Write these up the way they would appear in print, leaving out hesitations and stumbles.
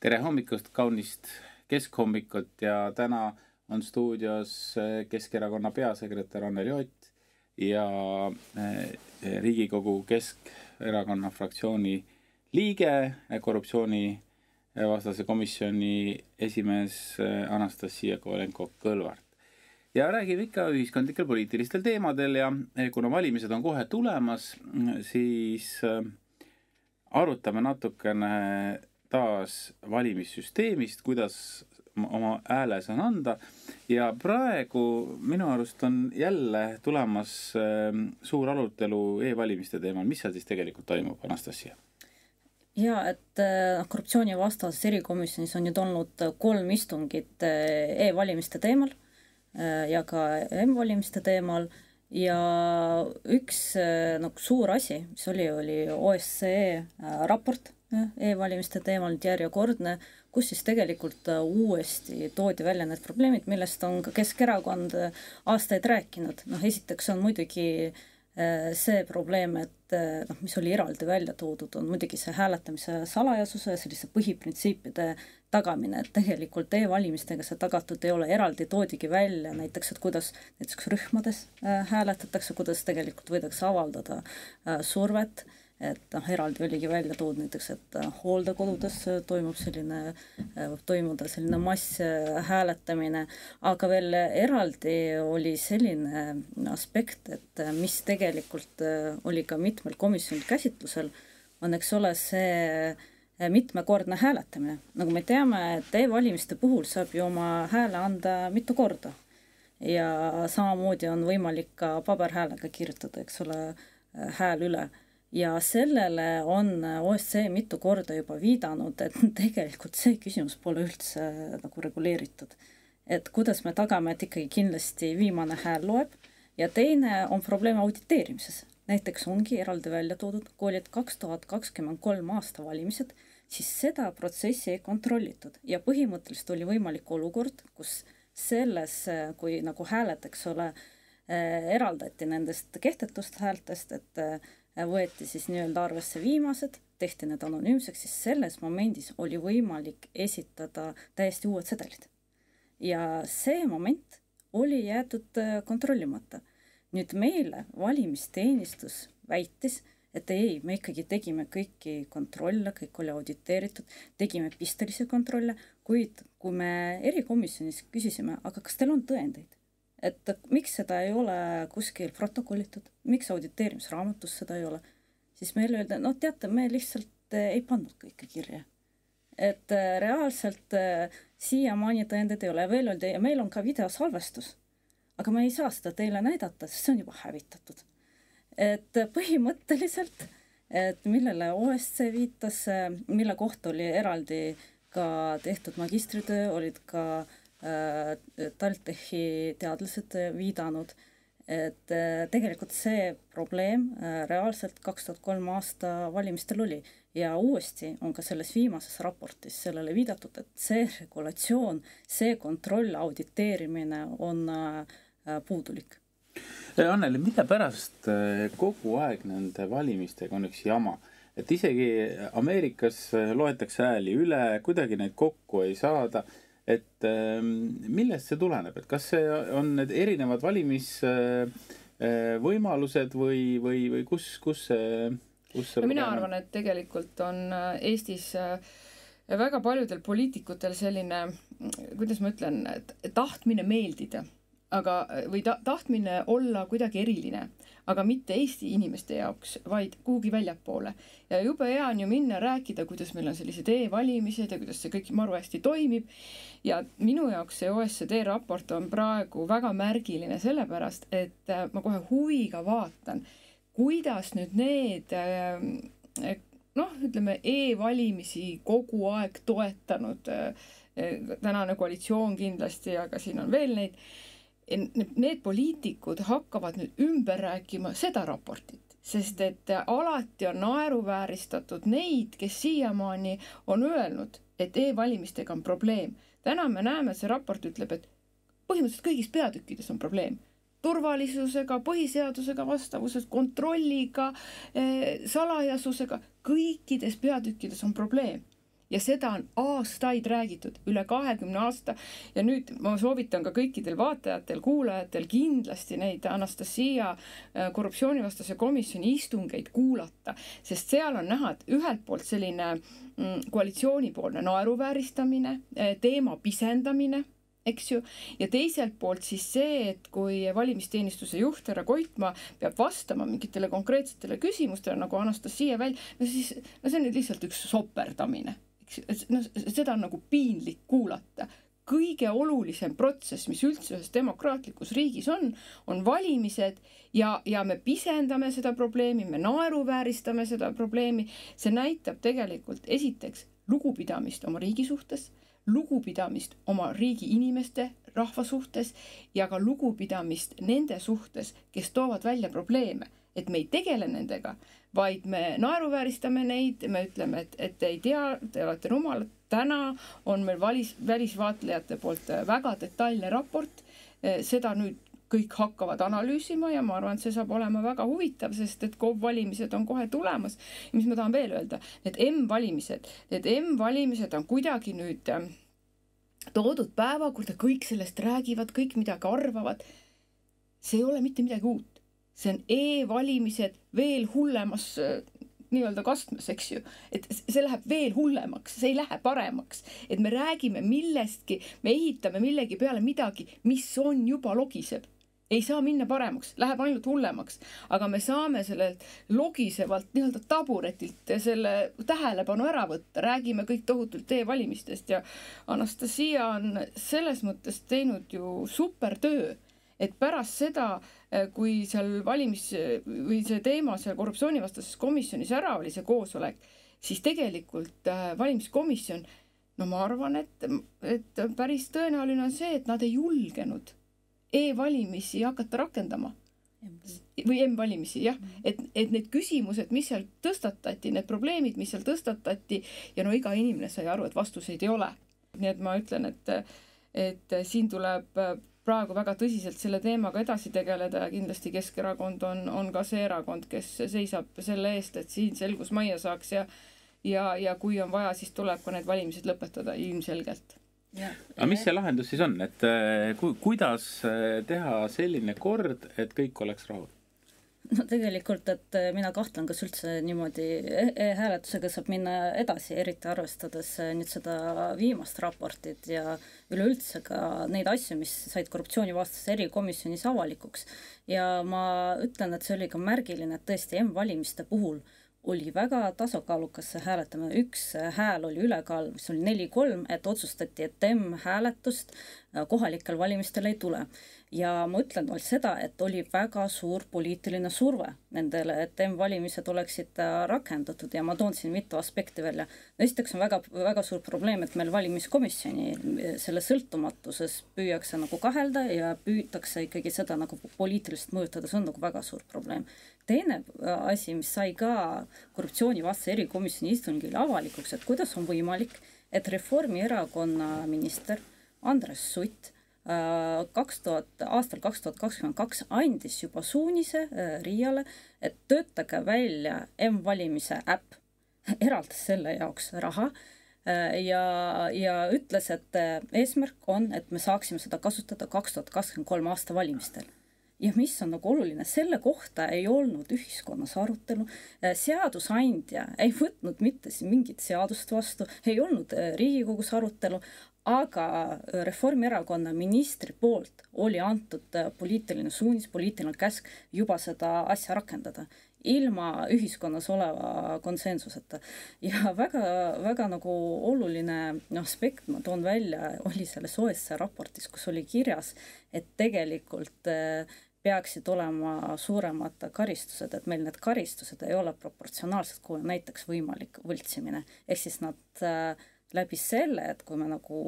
Tere hommikust, kaunist keskhommikut ja täna on stuudios Keskerakonna peasekretär Anneli Ott ja Riigikogu Keskerakonna fraktsiooni liige, korruptsioonivastase komisjoni esimees Anastasia Kovalenko-Kõlvart. Ja räägime ikka ühiskondlikel poliitilistel teemadel ja kuna valimised on kohe tulemas, siis arutame natukene taas valimissüsteemist, kuidas oma hääle saan anda. Ja praegu minu arust on jälle tulemas suur arutelu e-valimiste teemal. Mis seal siis tegelikult toimub, Anastasia? Ja, et korruptsioonivastases erikomisjonis on nüüd olnud 3 istungit e-valimiste teemal ja ka m-valimiste teemal. Ja üks suur asi, mis oli OSCE raport e-valimiste teemal järjekordne, kus siis tegelikult uuesti toodi välja need probleemid, millest on ka Keskerakond aastaid rääkinud. Esiteks on muidugi see probleem, et mis oli eraldi välja toodud, on muidugi see hääletamise salajasuse ja sellise põhiprintsiipide tagamine, et tegelikult e-valimistega see tagatud ei ole, eraldi toodigi välja näiteks, et kuidas näiteks rühmades hääletatakse, kuidas tegelikult võidakse avaldada survet, et eraldi oligi välja toodud näiteks, et hooldekodudes võib toimuda selline mass hääletamine, aga veel eraldi oli selline aspekt, et mis tegelikult oli ka mitmel komisjonil käsitlusel, on eks ole see mitmekordne hääletamine. Nagu me teame, et e-valimiste puhul saab ju oma hääle anda mitu korda ja samamoodi on võimalik ka paberhäälega kirjutada, eks ole, hääl üle. Ja sellele on OSCE mitu korda juba viidanud, et tegelikult see küsimus pole üldse reguleeritud. Et kuidas me tagame, et ikkagi kindlasti viimane hääl loeb ja teine on probleem auditeerimises. Näiteks ongi eraldi välja toodud, kui olid 2023 aasta valimised, siis seda protsessi ei kontrollitud ja põhimõtteliselt oli võimalik olukord, kus selles, kui hääletaks eraldati nendest kehtetust häältest, et võeti siis nii-öelda arvesse viimased, tehti need anonüümseks, siis selles momendis oli võimalik esitada täiesti uued sedelid. Ja see moment oli jäetud kontrollimata. Nüüd meile valimisteenistus väitis, et ei, me ikkagi tegime kõiki kontrolle, kõik oli auditeeritud, tegime pistelisi kontrolle, kuid kui me erikomisjonis küsisime, aga kas teil on tõendeid? Et miks seda ei ole kuskil protokollitud, miks auditeerimisraamatus seda ei ole, siis meile öelda, teate, me lihtsalt ei pannud kõike kirja. Et reaalselt siiamaani tõendeid ei ole, veel öeldi, ja meil on ka videosalvestus, aga me ei saa seda teile näidata, sest see on juba hävitatud. Et põhimõtteliselt, et millele OSCE viitas, mille kohta oli eraldi ka tehtud magistritöö, olid ka TalTechi teadlased viidanud, et tegelikult see probleem reaalselt 2003 aasta valimistel oli ja uuesti on ka selles viimases raportis sellele viidatud, et see regulatsioon, see kontroll, auditeerimine on puudulik. Anneli, mille pärast kogu aeg nende valimistega on üks jama? Et isegi Ameerikas loetakse hääli üle, kuidagi neid kokku ei saada. Et millest see tuleneb? Et kas see on need erinevad valimisvõimalused või kus see mina arvan, et tegelikult on Eestis väga paljudel poliitikutel selline, kuidas ma ütlen, tahtmine meeldida, või tahtmine olla kuidagi eriline, aga mitte Eesti inimeste jaoks, vaid kuhugi väljapoole. Ja juba hea on ju minna rääkida, kuidas meil on sellised e-valimised ja kuidas see kõik maru hästi toimib. Ja minu jaoks see OECD raport on praegu väga märgiline sellepärast, et ma kohe huviga vaatan, kuidas nüüd need ütleme, e-valimisi kogu aeg toetanud tänane koalitsioon kindlasti, aga siin on veel neid. Need poliitikud hakkavad nüüd ümber rääkima seda raportit, sest et alati on naeruvääristatud neid, kes siiamaani on öelnud, et e-valimistega on probleem. Täna me näeme, et see raport ütleb, et põhimõtteliselt kõigis peatükkides on probleem. Turvalisusega, põhiseadusega vastavuses, kontrolliga, salajasusega, kõikides peatükkides on probleem. ja seda on aastaid räägitud, üle 20 aasta ja nüüd ma soovitan ka kõikidel vaatajatel, kuulajatel kindlasti neid Anastasia korruptsioonivastase komisjoni istungeid kuulata, sest seal on näha, et ühelt poolt selline koalitsioonipoolne naeruvääristamine, teema pisendamine, eks ju, ja teiselt poolt siis see, et kui valimisteenistuse juht härra Koitmaa peab vastama mingitele konkreetsetele küsimustele, nagu Anastasia välja, no see on nüüd lihtsalt üks soperdamine, eks ju, no seda on nagu piinlik kuulata. Kõige olulisem protsess, mis üldse ühes demokraatlikus riigis on valimised ja me pisendame seda probleemi, me naeruvääristame seda probleemi, see näitab tegelikult esiteks lugupidamist oma riigi suhtes, lugupidamist oma riigi inimeste, rahva suhtes ja ka lugupidamist nende suhtes, kes toovad välja probleeme, et me ei tegele nendega, vaid me naeruvääristame neid, me ütleme, et ei tea, te olete rumalad. Täna on meil välisvaatlejate poolt väga detailne raport, seda nüüd kõik hakkavad analüüsima ja ma arvan, et see saab olema väga huvitav, sest et KOV-valimised on kohe tulemas. Ja mis ma tahan veel öelda, need M-valimised on kuidagi nüüd toodud päevakorda, kõik sellest räägivad, kõik midagi arvavad. See ei ole mitte midagi uut. See on e-valimised veel hullemas nii-öelda kastmes, eks ju. Et see läheb veel hullemaks, see ei lähe paremaks. Et me räägime millestki, me ehitame millegi peale midagi, mis on juba logiseb. Ei saa minna paremaks, läheb ainult hullemaks, aga me saame sellelt logisevalt nii-öelda taburetilt selle tähelepanu ära võtta, räägime kõik tohutult e-valimistest ja Anastasia on selles mõttes teinud ju super töö, et pärast seda, kui seal või see teema seal korruptsioonivastases komisjonis ära oli see koosolek, siis tegelikult valimiskomisjon, no ma arvan, et päris tõenäoline on see, et nad ei julgenud e-valimisi hakata rakendama või M-valimisi, jah, et need küsimused, mis seal tõstatati, need probleemid, mis seal tõstatati ja no iga inimene sai aru, et vastuseid ei ole. Nii et ma ütlen, et siin tuleb praegu väga tõsiselt selle teemaga edasi tegeleda ja kindlasti Keskerakond on ka see erakond, kes seisab selle eest, et siin selgus majja saaks ja kui on vaja, siis tuleb ka need valimised lõpetada ilmselgelt. Aga mis see lahendus siis on, et kuidas teha selline kord, et kõik oleks rahul? No tegelikult, et mina kahtlen, kas üldse niimoodi hääletusega saab minna edasi, eriti arvestades nüüd seda viimast raportit ja üleüldse ka neid asju, mis said korruptsioonivastases erikomisjonis avalikuks. Ja ma ütlen, et see oli ka märgiline, et tõesti M-valimiste puhul oli väga tasakaalukas see hääletamine. Üks hääl oli ülekaal, mis oli 4-3, et otsustati, et M-hääletust kohalikel valimistel ei tule. Ja ma ütlen veel seda, et oli väga suur poliitiline surve nendele, et M-valimised oleksid rakendatud ja ma toon siin mitu aspekti välja. Esiteks on väga suur probleem, et meil valimiskomisjoni selle sõltumatuses püüakse nagu kahelda ja püütakse ikkagi seda nagu poliitiliselt mõjutada, see on nagu väga suur probleem. Teine asi, mis sai ka korruptsioonivastase erikomisjoni istungil avalikuks, et kuidas on võimalik, et Reformierakonna minister Andres Sutt aastal 2022 andis juba suunise Riiale, et töötage välja M-valimise äpp, eraldas selle jaoks raha ja ütles, et eesmärk on, et me saaksime seda kasutada 2023 aasta valimistel. Ja mis on nagu oluline, selle kohta ei olnud ühiskonnas arutelu, seadusandja ei võtnud mitte mingit seadust vastu, ei olnud Riigikogus arutelu, aga Reformierakonna ministri poolt oli antud poliitiline suunis, poliitiline käsk juba seda asja rakendada, ilma ühiskonnas oleva konsensuseta. Ja väga nagu oluline aspekt ma toon välja, oli selles OSCE raportis, kus oli kirjas, et tegelikult peaksid olema suuremad karistused, et meil need karistused ei ole proportsionaalsed, kui on näiteks võimalik võltsimine. Ehk siis nad läbi selle, et kui me nagu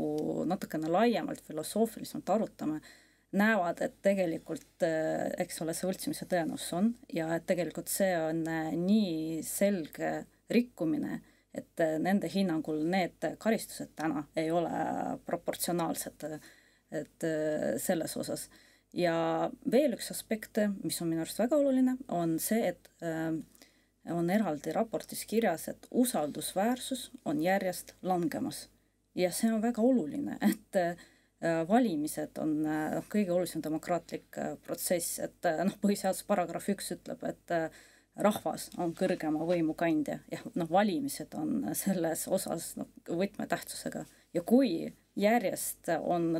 natukene laiemalt filosoofiliselt arutame, näevad, et tegelikult, eks ole, see võltsimise tõenäosus on ja et tegelikult see on nii selge rikkumine, et nende hinnangul need karistused täna ei ole proportsionaalsed, et selles osas. Ja veel üks aspekt, mis on minu arust väga oluline, on see, et on eraldi raportis kirjas, et usaldusväärsus on järjest langemas. Ja see on väga oluline, et valimised on kõige olulisem demokraatlik protsess, et põhiseaduse paragrahv 1 ütleb, et rahvas on kõrgema võimu kandja ja valimised on selles osas võtmetähtsusega. Ja kui järjest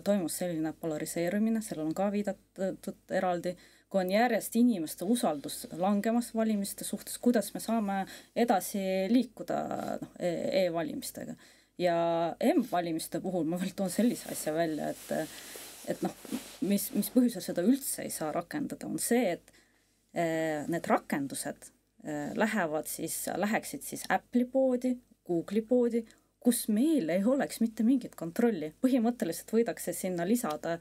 toimus selline polariseerumine, sellel on ka viidatud eraldi, kui on järjest inimeste usaldus langemas valimiste suhtes, kuidas me saame edasi liikuda e-valimistega. Ja M-valimiste puhul ma veel toon sellise asja välja, et mis põhjusel seda üldse ei saa rakendada, on see, et need rakendused läheksid siis Apple'i poodi, Google'i poodi, kus meil ei oleks mitte mingit kontrolli. Põhimõtteliselt võidakse sinna lisada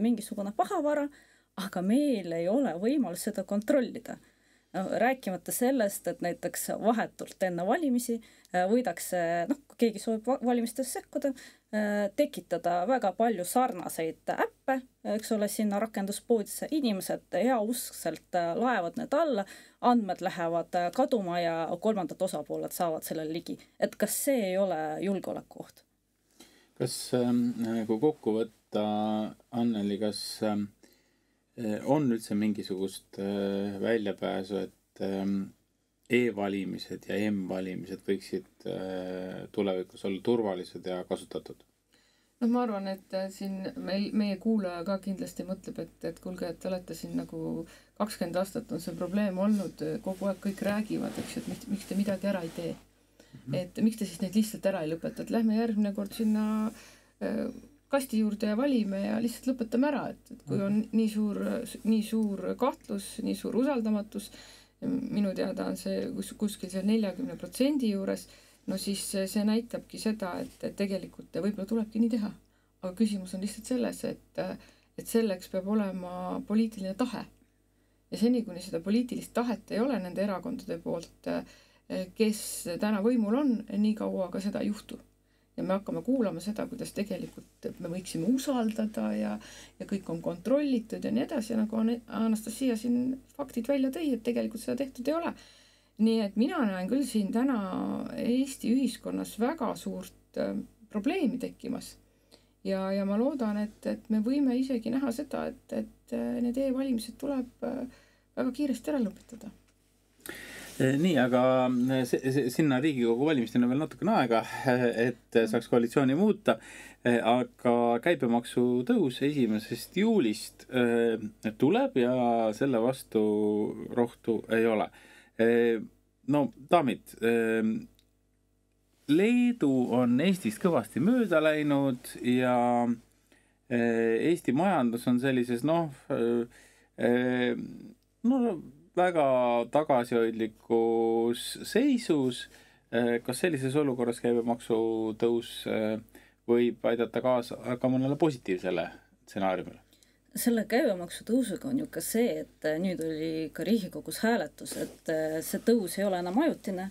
mingisugune pahavara, aga meil ei ole võimalus seda kontrollida. Rääkimata sellest, et näiteks vahetult enne valimisi võidakse, kui keegi soovib valimistesse sekkuda, tekitada väga palju sarnaseid äppe, eks ole, sinna rakenduspoodisse, inimesed heauskselt laevad need alla, andmed lähevad kaduma ja kolmandad osapooled saavad sellele ligi. Et kas see ei ole julgeolekuoht? Kas, kui kokku võtta, Anneli, kas on üldse mingisugust väljapääsu, et e-valimised ja M-valimised võiksid tulevikus olla turvalised ja kasutatud? Ma arvan, et siin meie kuulaja ka kindlasti mõtleb, et kuulge, et te olete siin nagu 20 aastat on see probleem olnud, kogu aeg kõik räägivad, eks, et miks te midagi ära ei tee. Et miks te siis neid lihtsalt ära ei lõpeta, et lähme järgmine kord sinna kasti juurde ja valime ja lihtsalt lõpetame ära, et kui on nii suur kahtlus, nii suur usaldamatus, minu teada on see kuskil see 40% juures, siis see näitabki seda, et tegelikult võib-olla tulebki nii teha. Aga küsimus on lihtsalt selles, et selleks peab olema poliitiline tahe. Ja seni, kuni seda poliitilist tahet ei ole nende erakondade poolt, kes täna võimul on, nii kaua ka seda ei juhtu. Ja me hakkame kuulama seda, kuidas tegelikult me võiksime usaldada ja kõik on kontrollitud ja nii edasi, ja nagu Anastasia siin faktid välja tõi, et tegelikult seda tehtud ei ole. Nii et mina näen küll siin täna Eesti ühiskonnas väga suurt probleemi tekkimas. Ja ma loodan, et me võime isegi näha seda, et need e-valimised tuleb väga kiiresti ära lõpetada. Nii, aga sinna Riigikogu valimistena veel natukene aega, et saaks koalitsiooni muuta, aga käibemaksu tõus 1. juulist tuleb ja selle vastu rohtu ei ole. No, daamid, Leedu on Eestist kõvasti mööda läinud ja Eesti majandus on sellises, väga tagasihoidlikus seisus. Kas sellises olukorras käibemaksu tõus võib aidata kaasa ka mõnele positiivsele stsenaariumile? Selle käibemaksu tõusuga on ju ka see, et nüüd oli ka Riigikogus hääletus, et see tõus ei ole enam ajutine,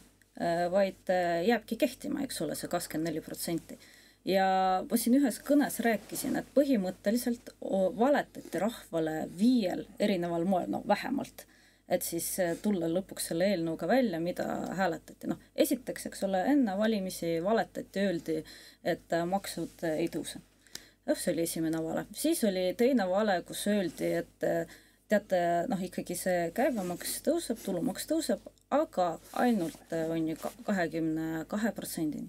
vaid jääbki kehtima, eks ole, see 24%. Ja ma siin ühes kõnes rääkisin, et põhimõtteliselt valetati rahvale 5 erineval moel, vähemalt, et siis tulla lõpuks selle eelnõuga välja, mida hääletati. Esiteks, eks ole, enne valimisi valetati, öeldi, et maksud ei tõuse. See oli esimene vale. Siis oli teine vale, kus öeldi, et teate, ikkagi see käibemaks tõuseb, tulumaks tõuseb, aga ainult on ju 22%.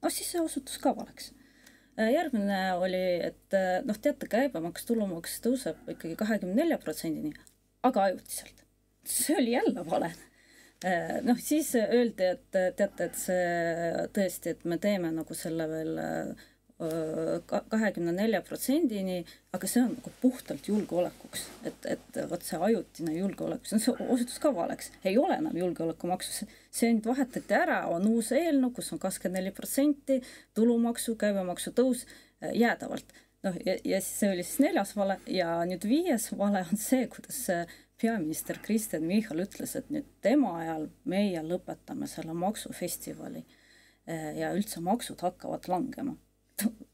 Siis see osutus ka valeks. Järgmine oli, et teate, käibemaks, tulumaks tõuseb ikkagi 24%, aga ajutiselt. See oli jälle vale. Siis öeldi, et teate, et see tõesti, et me teeme nagu selle veel 24%-ni, aga see on nagu puhtalt julgeolekuks, et võt see ajutine julgeolekuks, see osutus ka valeks, ei ole enam julgeolekumaksu, see nüüd vahetati ära, on uus eelnõu, kus on 24%, tulumaksu, käibemaksu tõus jäädavalt. Ja see oli siis 4. vale ja nüüd 5. vale on see, kuidas peaminister Kristen Michal ütles, et nüüd tema ajal meie lõpetame selle maksufestivali ja üldse maksud hakkavad langema.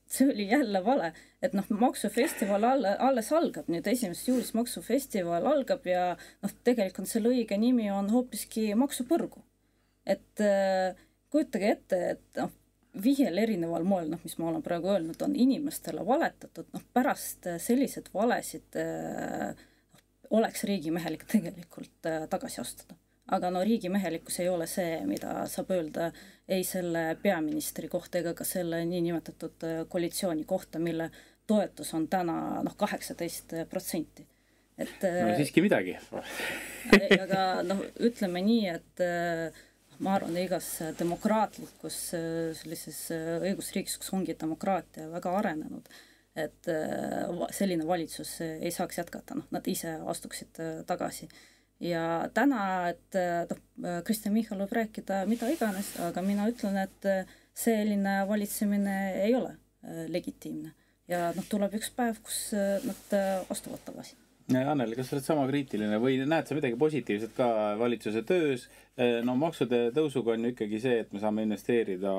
See oli jälle vale, et maksufestival alles algab, nüüd 1. juulis maksufestival algab ja tegelikult selle õige nimi on hoopiski maksupõrgu. et kujutage ette, et vihjel erineval moel, mis ma olen praegu öelnud, on inimestele valetatud, pärast sellised valesid oleks riigimehelik tegelikult tagasi astuda. Aga riigimehelikkus ei ole see, mida saab öelda ei selle peaministri kohta ega ka selle niinimetatud koalitsiooni kohta, mille toetus on täna 18%. No siiski midagi. Aga ütleme nii, et ma arvan, igas demokraatlikus sellises õigusriigis, kus ongi demokraatia väga arenenud, et selline valitsus ei saaks jätkata, nad ise astuksid tagasi. Ja täna, et Kristen Michal võib rääkida mida iganes, aga mina ütlen, et selline valitsemine ei ole legitiimne. Ja tuleb üks päev, kus nad astuvad tagasi. Anneli, kas sa oled sama kriitiline või näed sa midagi positiivset ka valitsuse töös? Maksude tõusuga on ju ikkagi see, et me saame investeerida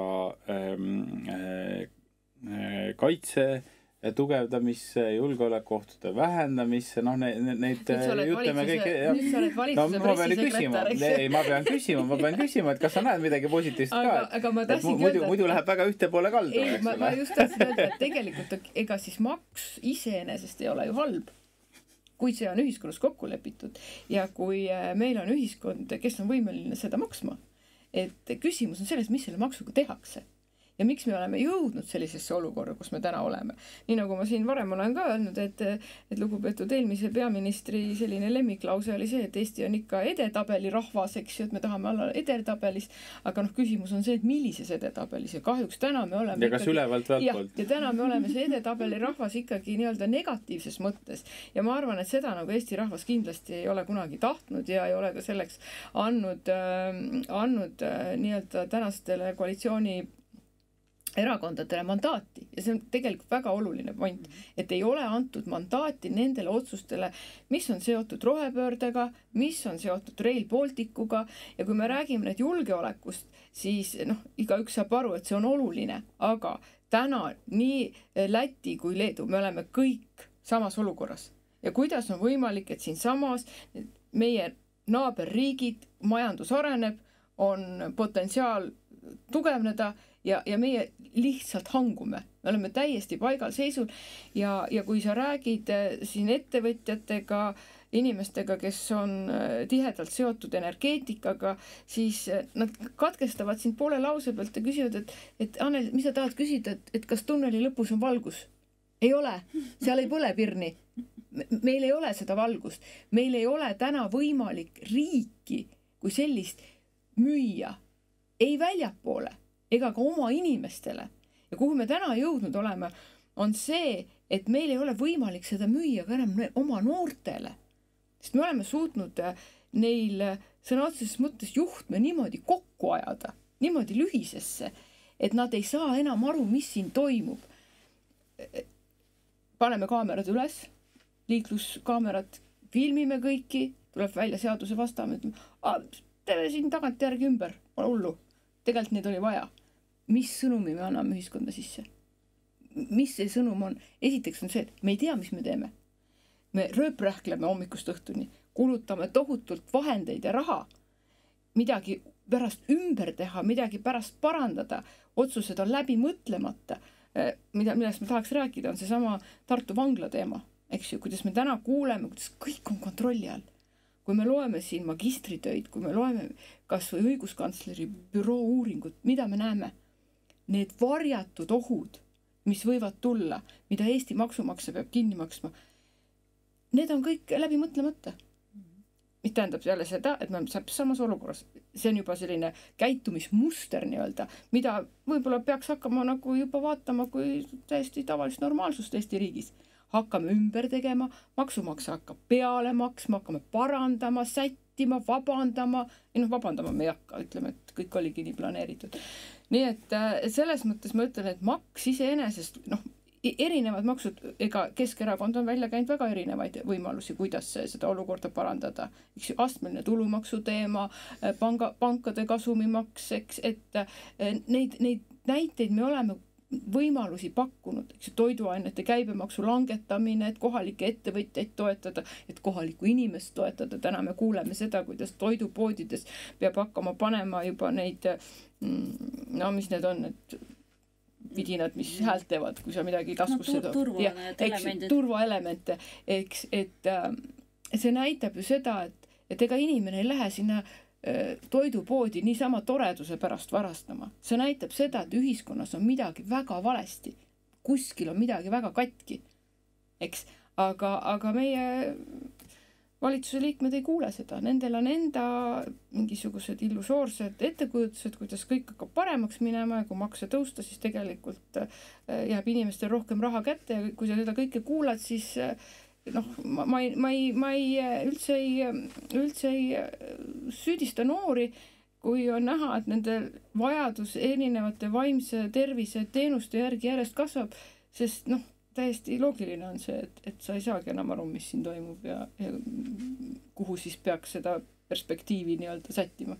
kaitse tugevdamisse, julgeolekuohtude vähendamisse, neid jutleme kõik. Nüüd sa oled valitsuse pressisekretär, eks? Ma pean küsima, et kas sa näed midagi positiivset ka? Aga ma tahtsingi öelda, muidu läheb väga ühte poole kaldu. Ma just tahtsin öelda, et tegelikult ega siis maks iseenesest ei ole ju halb, kui see on ühiskonnas kokku lepitud ja kui meil on ühiskond, kes on võimeline seda maksma. Et küsimus on selles, mis selle maksuga tehakse. Ja miks me oleme jõudnud sellisesse olukorra, kus me täna oleme. Nii nagu ma siin varem olen ka öelnud, et lugupeetud eelmise peaministri selline lemmiklause oli see, et Eesti on ikka edetabeli rahvas, eks ju, et me tahame olla edetabelis, aga küsimus on see, et millises edetabelis ja kahjuks täna me oleme ja kas ülevalt vältpoolt? Ja täna me oleme see edetabeli rahvas ikkagi nii-öelda negatiivses mõttes ja ma arvan, et seda Eesti rahvas kindlasti ei ole kunagi tahtnud ja ei ole ka selleks andnud nii-öelda tänastele koalitsiooni erakondadele mandaati ja see on tegelikult väga oluline point, et ei ole antud mandaati nendele otsustele, mis on seotud rohepöördega, mis on seotud Rail Balticuga ja kui me räägime nüüd julgeolekust, siis igaüks saab aru, et see on oluline, aga täna nii Läti kui Leedu, me oleme kõik samas olukorras ja kuidas on võimalik, et siin samas meie naaberriigid, majandus areneb, on potentsiaal tugevneda ja meie lihtsalt hangume. Me oleme täiesti paigal seisul ja kui sa räägid siin ettevõtjatega, inimestega, kes on tihedalt seotud energeetikaga, siis nad katkestavad sind poole lause pealt ja küsivad, et Anneli, mis sa tahad küsida, et kas tunneli lõpus on valgus? Ei ole, seal ei põle pirni. Meil ei ole seda valgust. Meil ei ole täna võimalik riiki kui sellist müüa ei väljapoole ega ka oma inimestele. Ja kuhu me täna jõudnud oleme, on see, et meil ei ole võimalik seda müüa ka enam oma noortele. Sest me oleme suutnud neil sõna otseses mõttes juhtme niimoodi kokku ajada, niimoodi lühisesse, et nad ei saa enam aru, mis siin toimub. Paneme kaamerad üles, liikluskaamerad, filmime kõiki, tuleb välja seaduse vastame, teeme siin tagant järgi ümber, pole hullu. Tegelikult neid oli vaja. Mis sõnumi me anname ühiskonda sisse? Mis see sõnum on? Esiteks on see, et me ei tea, mis me teeme. Me rööprähkleme hommikust õhtuni, kulutame tohutult vahendeid ja raha, midagi pärast ümber teha, midagi pärast parandada, otsused on läbi mõtlemata. Millest me tahaks rääkida, on see sama Tartu vangla teema, eks ju, kuidas me täna kuuleme, kuidas kõik on kontrolli all. Kui me loeme siin magistritöid, kui me loeme kas või õiguskantsleri büroo uuringut, mida me näeme? Need varjatud ohud, mis võivad tulla, mida Eesti maksumaksja peab kinni maksma, need on kõik läbi mõtlemata. Mis tähendab jälle seda, et me oleme samas olukorras. See on juba selline käitumismuster nii-öelda, mida võib-olla peaks hakkama nagu juba vaatama kui täiesti tavalist normaalsust Eesti riigis. Hakkame ümber tegema, maksumaksja hakkab peale maksma, hakkame parandama, sättima, vabandama. Vabandama me ei hakka, ütleme, et kõik oligi nii planeeritud. Nii et selles mõttes ma ütlen, et maks iseenesest, erinevad maksud, ega Keskerakond on välja käinud väga erinevaid võimalusi, kuidas seda olukorda parandada. Eks astmeline tulumaksu teema, pankade kasumimaks, eks, et neid näiteid me oleme võimalusi pakkunud, eks ju, toiduainete käibemaksu langetamine, et kohalikke ettevõtjaid toetada, et kohalikku inimest toetada. Täna me kuuleme seda, kuidas toidupoodides peab hakkama panema juba neid, no mis need on, et vidinad, mis häält teevad, kui sa midagi taskusse tood. Turvaelemente. Eks, et see näitab ju seda, et ega inimene ei lähe sinna toidupoodi niisama toreduse pärast varastama. See näitab seda, et ühiskonnas on midagi väga valesti. Kuskil on midagi väga katki. Eks? Aga meie valitsuse liikmed ei kuule seda. Nendel on enda mingisugused illusoorsed ettekujutused, kuidas kõik hakkab paremaks minema ja kui makse tõusta, siis tegelikult jääb inimestel rohkem raha kätte ja kui sa seda kõike kuulad, siis noh, ma ei üldse ei süüdista noori, kui on näha, et nende vajadus erinevate vaimse tervise teenuste järgi järjest kasvab, sest noh, täiesti loogiline on see, et sa ei saagi enam aru, mis siin toimub ja kuhu siis peaks seda perspektiivi nii-öelda sättima.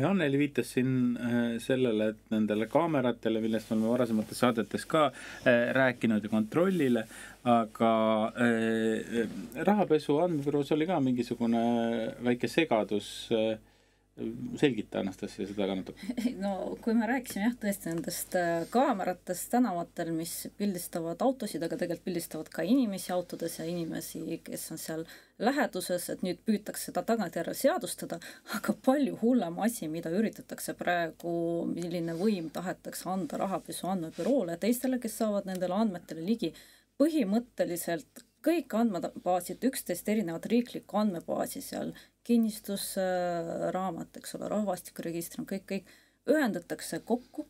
Anneli viitas siin sellele, et nendele kaameratele, millest me oleme varasemates saadetes ka rääkinud ja kontrollile, aga rahapesu andmebüroos oli ka mingisugune väike segadus. Selgita, Anastasia, seda kannatab. No, kui me rääkisime tõesti nendest kaameratest tänavatel, mis pildistavad autosid, aga tegelikult pildistavad ka inimesi autodes ja inimesi, kes on seal läheduses, et nüüd püütakse seda tagantjärele seadustada, aga palju hullem asi, mida üritatakse praegu, milline võim tahetakse anda rahapesu andmebüroole ja teistele, kes saavad nendele andmetele ligi. Põhimõtteliselt kõik andmebaasid, 11 erinevat riiklikku andmebaasi seal, kinnistusraamat, eks ole, rahvastikuregistr, kõik ühendatakse kokku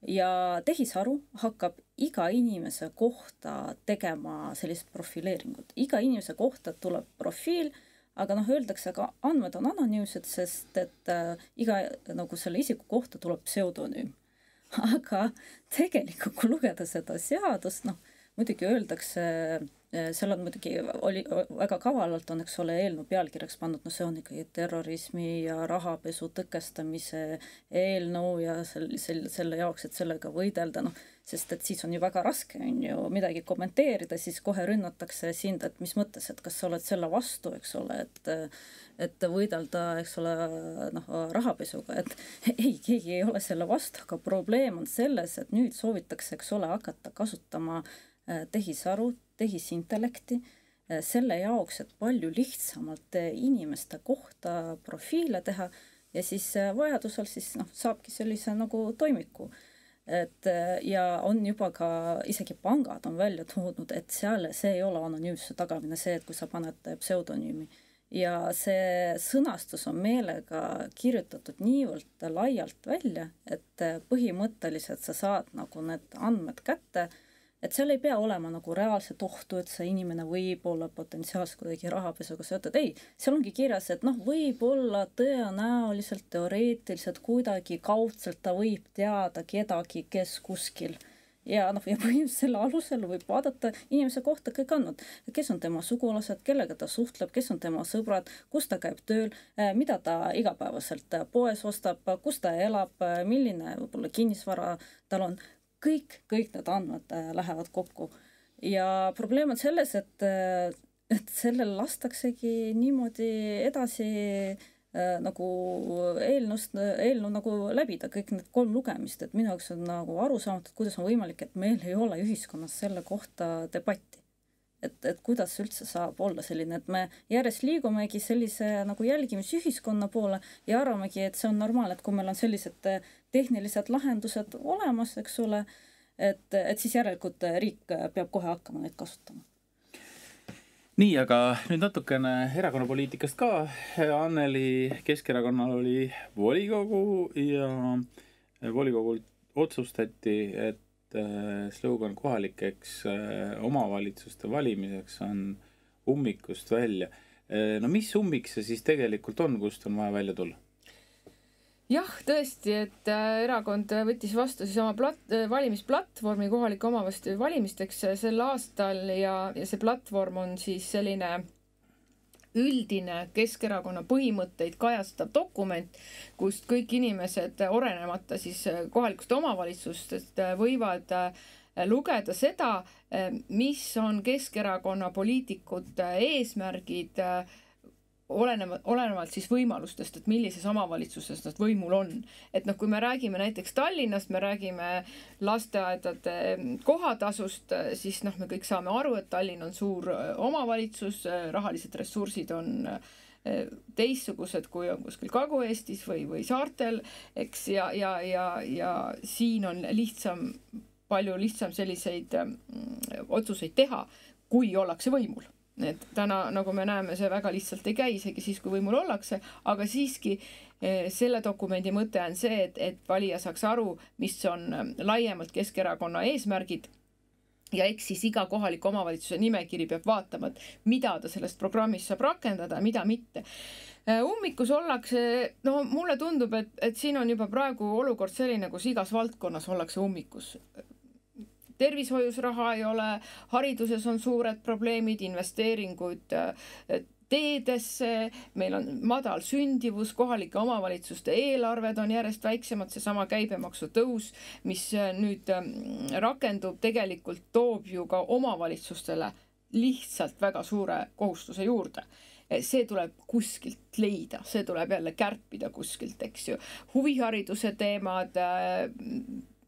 ja tehisaru hakkab iga inimese kohta tegema sellist profileeringut. Iga inimese kohta tuleb profiil, aga noh, öeldakse, aga andmed on anonüümsed, sest et iga nagu selle isiku kohta tuleb pseudonüüm. Aga tegelikult, kui lugeda seda seadust, noh, muidugi öeldakse, seal on muidugi oli väga kavalalt on, eks ole, eelnõu pealkirjaks pannud, no see on ikkagi terrorismi ja rahapesu tõkestamise eelnõu ja selle jaoks, et sellega võidelda, noh, sest et siis on ju väga raske on ju midagi kommenteerida, siis kohe rünnatakse sind, et mis mõttes, et kas sa oled selle vastu, eks ole, et võidelda, eks ole, noh, rahapesuga, et ei, keegi ei ole selle vastu, aga probleem on selles, et nüüd soovitakse, eks ole, hakata kasutama tehisaru, tehisintellekti selle jaoks, et palju lihtsamalt inimeste kohta profiile teha ja siis vajadusel siis noh, saabki sellise nagu toimiku. Et ja on juba ka isegi pangad on välja toodnud, et seal see ei ole anonüümsuse tagamine see, et kui sa paned pseudonüümi ja see sõnastus on meelega kirjutatud niivõrd laialt välja, et põhimõtteliselt sa saad nagu need andmed kätte, et seal ei pea olema nagu reaalset ohtu, et see inimene võib olla potentsiaalselt kuidagi rahapesuga seotud. Ei, seal ongi kirjas, et noh, võib olla tõenäoliselt, teoreetiliselt kuidagi kaudselt ta võib teada kedagi, kes kuskil. Ja noh, ja põhimõtteliselt selle alusel võib vaadata inimese kohta kõik andnud, kes on tema sugulased, kellega ta suhtleb, kes on tema sõbrad, kus ta käib tööl, mida ta igapäevaselt poes ostab, kus ta elab, milline võib-olla kinnisvara tal on. Kõik need andmed lähevad kokku ja probleem on selles, et sellel lastaksegi niimoodi edasi nagu eelnõu nagu läbida kõik need 3 lugemist, et minu jaoks on nagu arusaamatud, kuidas on võimalik, et meil ei ole ühiskonnas selle kohta debatti. Et kuidas üldse saab olla selline, et me järjest liigumegi sellise nagu jälgimisühiskonna poole ja arvamegi, et see on normaalne, et kui meil on sellised tehnilised lahendused olemas, eks ole, et siis järelikult riik peab kohe hakkama neid kasutama. Nii, aga nüüd natukene erakonnapoliitikast ka. Anneli Keskerakonnal oli volikogu ja volikogult otsustati, et slogan kohalikeks omavalitsuste valimiseks on ummikust välja. No mis ummik see siis tegelikult on, kust on vaja välja tulla? Jah, tõesti, et erakond võttis vastu siis oma valimisplatvormi kohalike omavalitsuste valimisteks sel aastal ja see platvorm on siis selline üldine Keskerakonna põhimõtteid kajastav dokument, kust kõik inimesed orenemata siis kohalikust omavalitsustest võivad lugeda seda, mis on Keskerakonna poliitikute eesmärgid, olenevalt siis võimalustest, et millises omavalitsuses nad võimul on. Et kui me räägime näiteks Tallinnast, me räägime lasteaedade kohatasust, siis me kõik saame aru, et Tallinn on suur omavalitsus, rahalised ressursid on teistsugused, kui on kuskil Kagu-Eestis või saartel, eks, ja siin on palju lihtsam selliseid otsuseid teha, kui ollakse võimul. Et täna, nagu me näeme, see väga lihtsalt ei käi, isegi siis, kui võimul ollakse, aga siiski selle dokumendi mõte on see, et valija saaks aru, mis on laiemalt Keskerakonna eesmärgid, ja eks siis iga kohaliku omavalitsuse nimekiri peab vaatama, et mida ta sellest programmist saab rakendada, mida mitte. Ummikus ollakse, mulle tundub, et siin on juba praegu olukord selline, kus igas valdkonnas ollakse ummikus. Tervishoius raha ei ole, hariduses on suured probleemid, investeeringud teedesse, meil on madal sündivus, kohalike omavalitsuste eelarved on järjest väiksemad, seesama käibemaksu tõus, mis nüüd rakendub, tegelikult toob ju ka omavalitsustele lihtsalt väga suure kohustuse juurde. See tuleb kuskilt leida, see tuleb jälle kärpida kuskilt, eks ju. Huvihariduse teemad,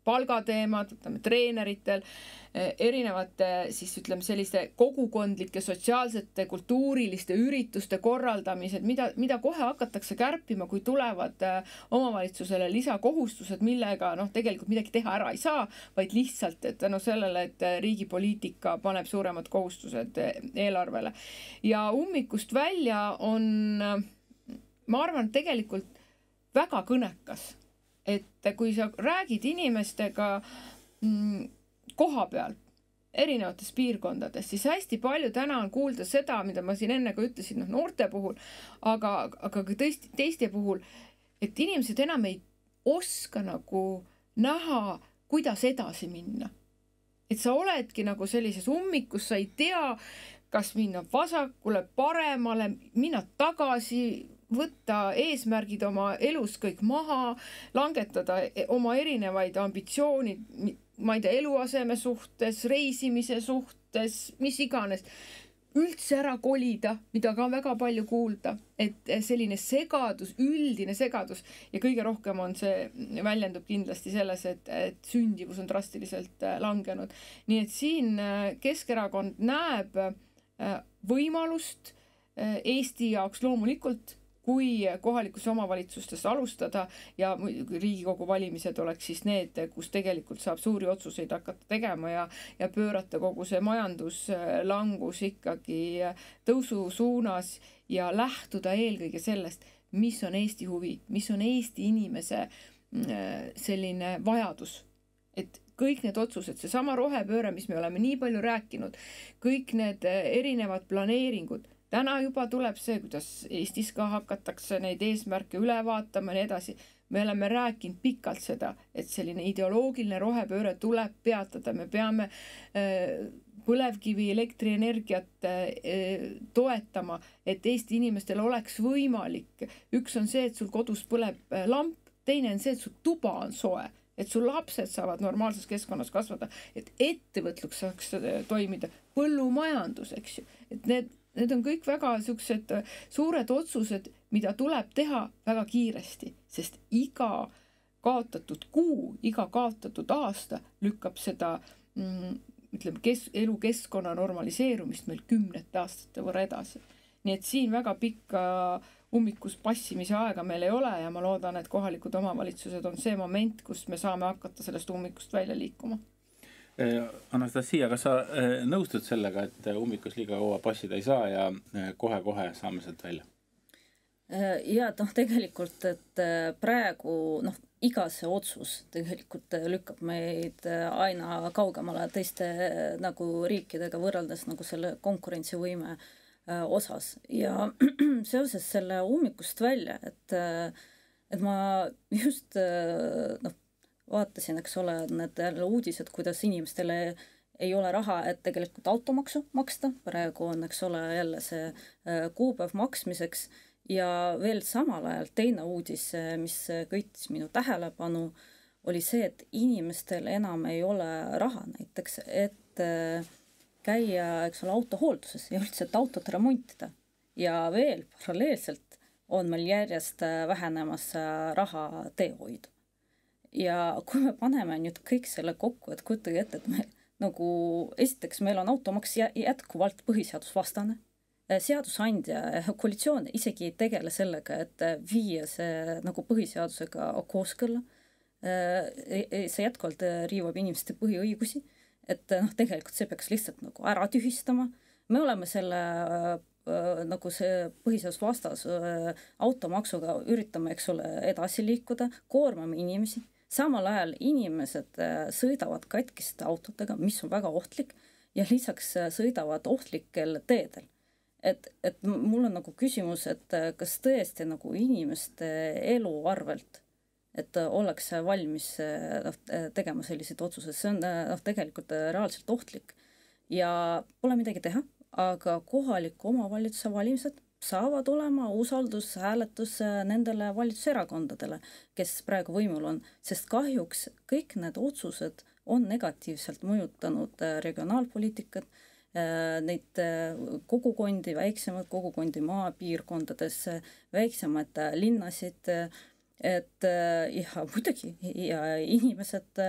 palgateemad, treeneritel, erinevate siis selliste kogukondlike, sotsiaalsete, kultuuriliste ürituste korraldamised, mida kohe hakatakse kärpima, kui tulevad omavalitsusele lisakohustused, millega tegelikult midagi teha ära ei saa, vaid lihtsalt, et sellele, et riigi poliitika paneb suuremad kohustused eelarvele. Ja ummikust välja on, ma arvan, tegelikult väga kõnekas. Et kui sa räägid inimestega koha peal, erinevates piirkondades, siis hästi palju täna on kuulda seda, mida ma siin enne ka ütlesin noorte puhul, aga ka teiste puhul, et inimesed enam ei oska näha, kuidas edasi minna. Et sa oledki sellises ummikus, sa ei tea, kas minna vasakule, paremale, minna tagasi, võtta eesmärgid oma elus kõik maha, langetada oma erinevaid ambitsioonid, ma ei tea, eluaseme suhtes, reisimise suhtes, mis iganes, üldse ära kolida, mida ka väga palju kuulda, et selline segadus, üldine segadus ja kõige rohkem on see, väljendub kindlasti selles, et sündivus on drastiliselt langenud. Nii et siin Keskerakond näeb võimalust Eesti jaoks loomulikult, kui kohalikus omavalitsustes alustada ja Riigikogu valimised oleks siis need, kus tegelikult saab suuri otsuseid hakata tegema ja pöörata kogu see majanduslangus ikkagi tõusu suunas ja lähtuda eelkõige sellest, mis on Eesti huvi, mis on Eesti inimese selline vajadus. Et kõik need otsused, seesama rohepööre, mis me oleme nii palju rääkinud, kõik need erinevad planeeringud, täna juba tuleb see, kuidas Eestis ka hakatakse neid eesmärke üle vaatama ja nii edasi. Me oleme rääkinud pikalt seda, et selline ideoloogiline rohepööre tuleb peatada. Me peame põlevkivi elektrienergiat toetama, et Eesti inimestel oleks võimalik. Üks on see, et sul kodus põleb lamp, teine on see, et sul tuba on soe, et sul lapsed saavad normaalses keskkonnas kasvada, et ettevõtlus saaks toimida, põllumajandus, eks ju. Et need on kõik väga suured otsused, mida tuleb teha väga kiiresti, sest iga kaotatud kuu, iga kaotatud aasta lükkab seda elukeskkonna normaliseerumist meil 10 aastate võrra edasi. Nii et siin väga pikka ummikus passimise aega meil ei ole ja ma loodan, et kohalikud omavalitsused on see moment, kus me saame hakata sellest ummikust välja liikuma. Anastasia, kas sa nõustud sellega, et ummikus liiga kaua passida ei saa ja kohe-kohe saame sealt välja? Ja tegelikult, et praegu iga see otsus tegelikult lükkab meid aina kaugemale teiste riikidega võrreldes selle konkurentsivõime osas ja seoses selle ummikust välja, et ma just vaatasin, eks ole, need uudised, kuidas inimestele ei ole raha, et tegelikult automaksu maksta, praegu on, eks ole, jälle see kuupäev maksmiseks ja veel samal ajal teine uudis, mis köitis minu tähelepanu, oli see, et inimestel enam ei ole raha näiteks, et käia, eks ole, autohoolduses ja üldse, et autot remontida. Ja veel paralleelselt on meil järjest vähenemas raha teehoidu. Ja kui me paneme nüüd kõik selle kokku, et kujutage ette, et me nagu esiteks meil on automaks jätkuvalt põhiseadusvastane, seadusandja ja koalitsioon isegi ei tegele sellega, et viia see nagu põhiseadusega kooskõlla. See jätkuvalt riivab inimeste põhiõigusi, et tegelikult see peaks lihtsalt nagu ära tühistama. Me oleme selle nagu see põhiseadusvastas automaksuga üritame, eks ole, edasi liikuda, koormame inimesi. Samal ajal inimesed sõidavad katkiste autodega, mis on väga ohtlik, ja lisaks sõidavad ohtlikel teedel. Et mul on nagu küsimus, et kas tõesti nagu inimeste elu arvelt, et oleks valmis tegema selliseid otsuseid. See on tegelikult reaalselt ohtlik ja pole midagi teha, aga kohaliku omavalitsuse valimised saavad olema usaldushääletus nendele valitsuserakondadele, kes praegu võimul on, sest kahjuks kõik need otsused on negatiivselt mõjutanud regionaalpoliitikat, neid kogukondi, väiksemaid kogukondi maapiirkondades, väiksemaid linnasid, et ja muidugi ja inimesed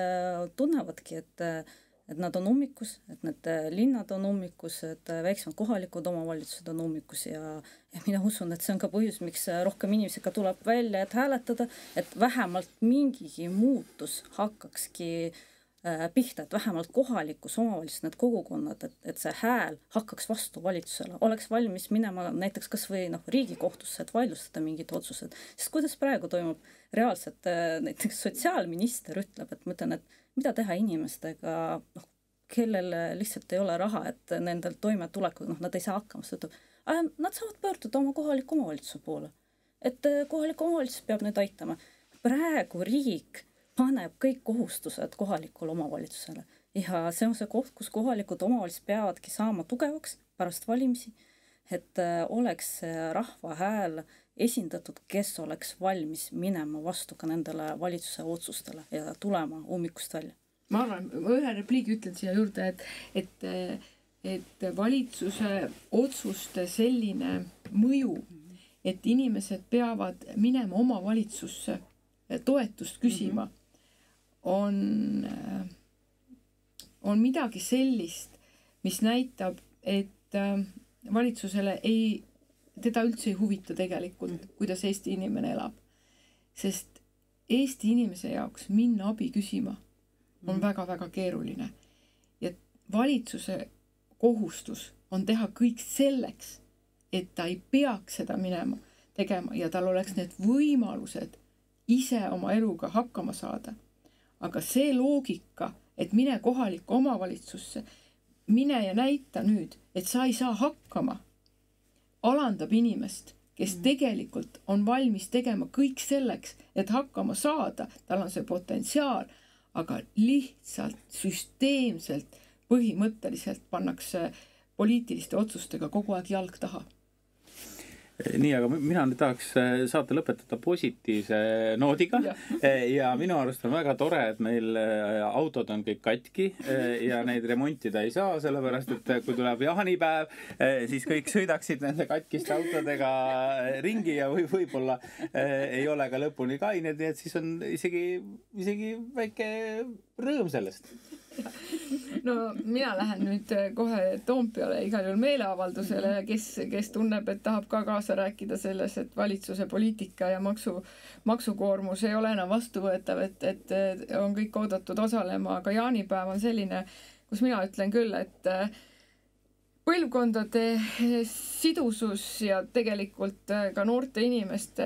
tunnevadki, et nad on ummikus, et need linnad on ummikus, et väiksemad kohalikud omavalitsused on ummikus ja mina usun, et see on ka põhjus, miks rohkem inimesega tuleb välja, et hääletada, et vähemalt mingigi muutus hakkakski pihta, et vähemalt kohalikus omavalitsus, need kogukonnad, et see hääl hakkaks vastu valitsusele, oleks valmis minema näiteks kas või riigikohtusse, et vaidlustada mingid otsused. Sest kuidas praegu toimub reaalselt, näiteks sotsiaalminister ütleb, et ma ütlen, et mida teha inimestega, kellel lihtsalt ei ole raha, et nendel toimetulekud, nad ei saa hakkama, seda nad saavad pöörduda oma kohaliku omavalitsuse poole. Et kohalik omavalitsus peab neid aitama. Praegu riik paneb kõik kohustused kohalikule omavalitsusele ja see on see koht, kus kohalikud omavalitsused peavadki saama tugevaks pärast valimisi, et oleks rahva hääl esindatud, kes oleks valmis minema vastu ka nendele valitsuse otsustele ja tulema ummikust välja. Ma arvan, ühe repliigi ütlen siia juurde, et valitsuse otsuste selline mõju, et inimesed peavad minema oma valitsusse toetust küsima, on midagi sellist, mis näitab, et valitsusele teda üldse ei huvita tegelikult, kuidas Eesti inimene elab. Sest Eesti inimese jaoks minna abi küsima on väga-väga keeruline. Ja valitsuse kohustus on teha kõik selleks, et ta ei peaks seda minema tegema ja tal oleks need võimalused ise oma eluga hakkama saada. Aga see loogika, et mine kohalikku omavalitsusse, mine ja näita nüüd, et sa ei saa hakkama, alandab inimest, kes tegelikult on valmis tegema kõik selleks, et hakkama saada, tal on see potentsiaal, aga lihtsalt süsteemselt, põhimõtteliselt pannakse poliitiliste otsustega kogu aeg jalg taha. Nii, aga mina nüüd tahaks saate lõpetada positiivse noodiga ja minu arust on väga tore, et meil autod on kõik katki ja neid remontida ei saa, sellepärast, et kui tuleb jaanipäev, siis kõik sõidaksid nende katkiste autodega ringi ja võib-olla ei ole ka lõpuni kained, nii et siis on isegi väike rõõm sellest. No mina lähen nüüd kohe Toompeale igal juhul meeleavaldusele, kes tunneb, et tahab ka kaasa rääkida selles, et valitsuse poliitika ja maksukoormus ei ole enam vastuvõetav, et on kõik oodatud osalema, aga jaanipäev on selline, kus mina ütlen küll, et põlvkondade sidusus ja tegelikult ka noorte inimeste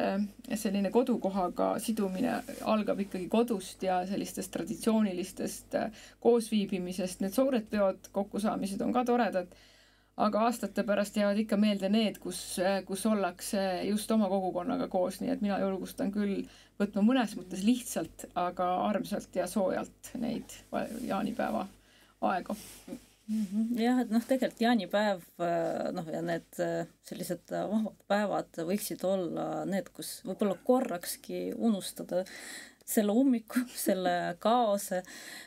selline kodukohaga sidumine algab ikkagi kodust ja sellistest traditsioonilistest koosviibimisest. Need suured peod, kokkusaamised on ka toredad, aga aastate pärast jäävad ikka meelde need, kus ollakse just oma kogukonnaga koos, nii et mina julgustan küll võtma mõnes mõttes lihtsalt, aga armsalt ja soojalt neid jaanipäeva aega. Jah, et tegelikult jaanipäev ja need sellised vahvad päevad võiksid olla need, kus võib-olla korrakski unustada selle ummiku, selle kaose,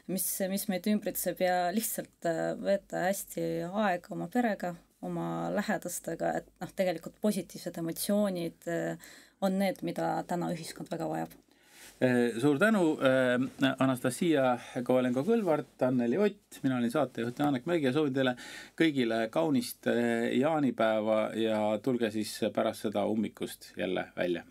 mis meid ümbritseb ja lihtsalt veeta hästi aega oma perega, oma lähedastega, et tegelikult positiivsed emotsioonid on need, mida täna ühiskond väga vajab. Suur tänu, Anastasia Kovalenko-Kõlvart, Anneli Ott, mina olin saatejuht Janek Mägi ja soovin teile kõigile kaunist jaanipäeva ja tulge siis pärast seda ummikust jälle välja.